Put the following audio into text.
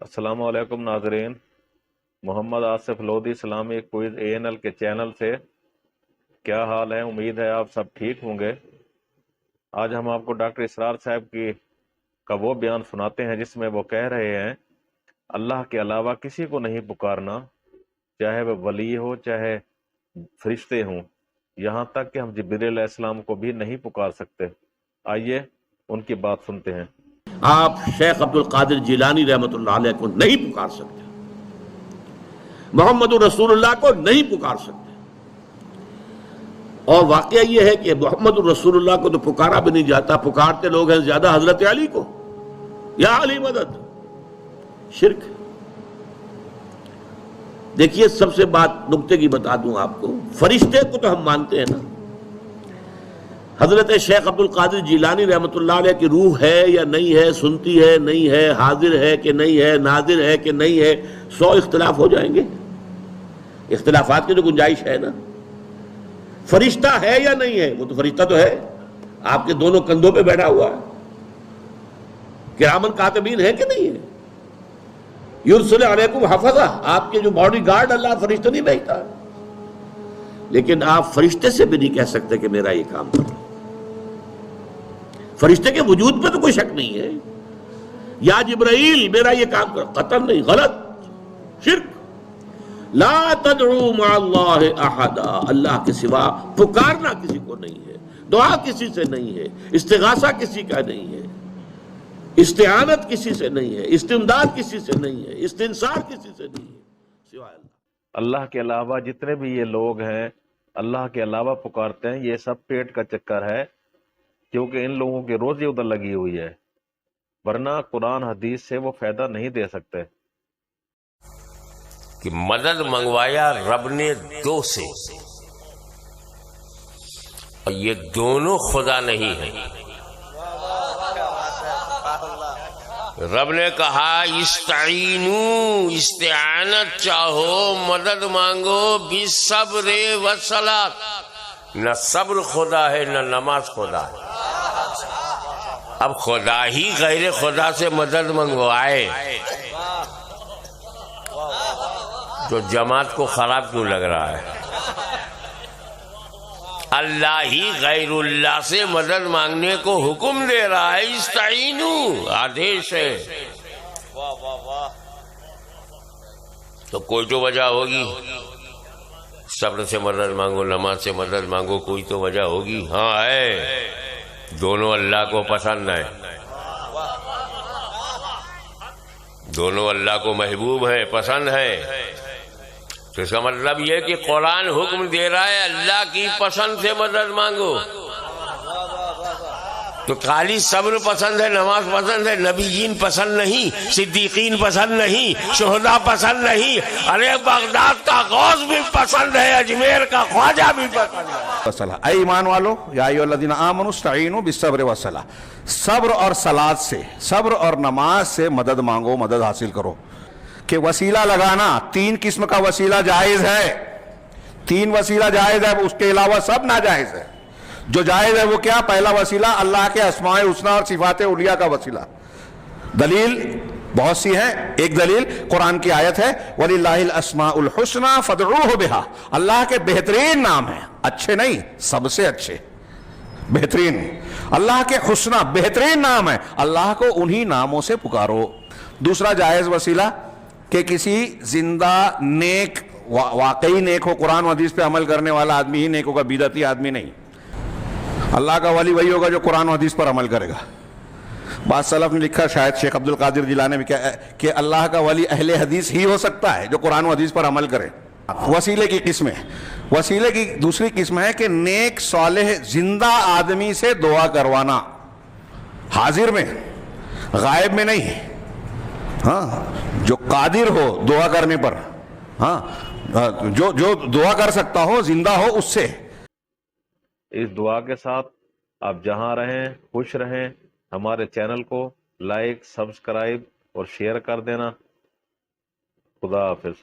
السلام علیکم ناظرین، محمد آصف لودھی اسلامی کوئز ANL کے چینل سے کیا حال ہے؟ امید ہے آپ سب ٹھیک ہوں گے۔ آج ہم آپ کو ڈاکٹر اسرار صاحب کا وہ بیان سناتے ہیں جس میں وہ کہہ رہے ہیں اللہ کے علاوہ کسی کو نہیں پکارنا، چاہے وہ ولی ہو چاہے فرشتے ہوں، یہاں تک کہ ہم جبریل علیہ السلام کو بھی نہیں پکار سکتے۔ آئیے ان کی بات سنتے ہیں۔ آپ شیخ عبد القادر جیلانی رحمۃ اللہ علیہ کو نہیں پکار سکتے، محمد رسول اللہ کو نہیں پکار سکتے، اور واقعہ یہ ہے کہ محمد رسول اللہ کو تو پکارا بھی نہیں جاتا، پکارتے لوگ ہیں زیادہ حضرت علی کو، یا علی مدد، شرک۔ دیکھیے سب سے بات نکتے کی بتا دوں آپ کو، فرشتے کو تو ہم مانتے ہیں نا، حضرت شیخ عبد القادر جیلانی رحمۃ اللہ علیہ کی روح ہے یا نہیں ہے، سنتی ہے نہیں ہے، حاضر ہے کہ نہیں ہے، ناظر ہے کہ نہیں ہے، 100 اختلاف ہو جائیں گے، اختلافات کی تو گنجائش ہے نا۔ فرشتہ ہے یا نہیں ہے؟ وہ تو فرشتہ تو ہے، آپ کے دونوں کندھوں پہ بیٹھا ہوا ہے، کرامن کاتبین ہے کہ نہیں ہے؟ یرسل علیکم حفظہ، آپ کے جو باڈی گارڈ اللہ فرشتہ نہیں بھیجتا، لیکن آپ فرشتے سے بھی نہیں کہہ سکتے کہ میرا یہ کام کرو۔ فرشتے کے وجود پہ تو کوئی شک نہیں ہے، یا جبرائیل میرا یہ کام کرو، قطعاً نہیں، غلط، شرک۔ لا تدعو مع اللہ احدا، اللہ کے سوا پکارنا کسی کو نہیں ہے، دعا کسی سے نہیں ہے، استغاثہ کسی کا نہیں ہے، استعانت کسی سے نہیں ہے، استمداد کسی سے نہیں ہے، استنصار کسی سے نہیں ہے سوائے اللہ۔ اللہ کے علاوہ جتنے بھی یہ لوگ ہیں اللہ کے علاوہ پکارتے ہیں، یہ سب پیٹ کا چکر ہے، کیونکہ ان لوگوں کی روزی ادھر لگی ہوئی ہے، ورنہ قرآن حدیث سے وہ فائدہ نہیں دے سکتے۔ کہ مدد منگوایا رب نے دو سے، اور یہ دونوں خدا نہیں ہیں۔ رب نے کہا استعینوا، استعانت چاہو، مدد مانگو، بالصبر والصلاۃ، نہ صبر خدا ہے نہ نماز خدا ہے۔ اب خدا ہی غیر خدا سے مدد منگوائے تو جماعت کو خراب کیوں لگ رہا ہے؟ اللہ ہی غیر اللہ سے مدد مانگنے کو حکم دے رہا ہے، استعینوا آدیش ہے، تو کوئی تو وجہ ہوگی، صبر سے مدد مانگو، نماز سے مدد مانگو، کوئی تو وجہ ہوگی۔ ہاں ہے، دونوں اللہ کو پسند ہے، دونوں اللہ کو محبوب ہے، پسند ہے، تو اس کا مطلب یہ کہ قرآن حکم دے رہا ہے اللہ کی پسند سے مدد مانگو۔ تو خالی صبر پسند ہے، نماز پسند ہے، نبیین پسند نہیں، صدیقین پسند نہیں، شہداء پسند نہیں، ارے بغداد کا غوث بھی پسند ہے، اجمیر کا خواجہ بھی پسند ہے۔ اے ایمان والو، یا ایھا الذین آمنوا استعینوا بالصبر والصلاۃ، صبر اور صلاۃ سے، صبر اور نماز سے مدد مانگو، مدد حاصل کرو۔ کہ وسیلہ لگانا، 3 قسم کا وسیلہ جائز ہے، 3 وسیلہ جائز ہے، اس کے علاوہ سب ناجائز ہے۔ جو جائز ہے وہ کیا؟ پہلا وسیلہ اللہ کے اسماء الحسنی اور صفات علیہ کا وسیلہ۔ دلیل بہت سی ہیں، ایک دلیل قرآن کی آیت ہے وَلِلَّهِ الْأَسْمَاءُ الْحُسْنَى فَادْعُوهُ بِهَا، اللہ کے بہترین نام ہیں، اچھے نہیں، سب سے اچھے، بہترین، اللہ کے حسنى بہترین نام ہے، اللہ کو انہی ناموں سے پکارو۔ دوسرا جائز وسیلہ کہ کسی زندہ نیک، واقعی نیک ہو، قرآن و حدیث پہ عمل کرنے والا آدمی ہی نیک ہوگا، بدعتی آدمی نہیں۔ اللہ کا ولی وہی ہوگا جو قرآن و حدیث پر عمل کرے گا۔ بعض سلف نے لکھا، شاید شیخ عبد القادر جیلانی بھی کہ اللہ کا ولی اہل حدیث ہی ہو سکتا ہے جو قرآن و حدیث پر عمل کرے۔ وسیلے کی قسمیں، وسیلے کی دوسری قسم ہے کہ نیک صالح زندہ آدمی سے دعا کروانا، حاضر میں، غائب میں نہیں، ہاں، جو قادر ہو دعا کرنے پر، ہاں، جو دعا کر سکتا ہو، زندہ ہو، اس سے۔ اس دعا کے ساتھ آپ جہاں رہیں خوش رہیں، ہمارے چینل کو لائک، سبسکرائب اور شیئر کر دینا۔ خدا حافظ۔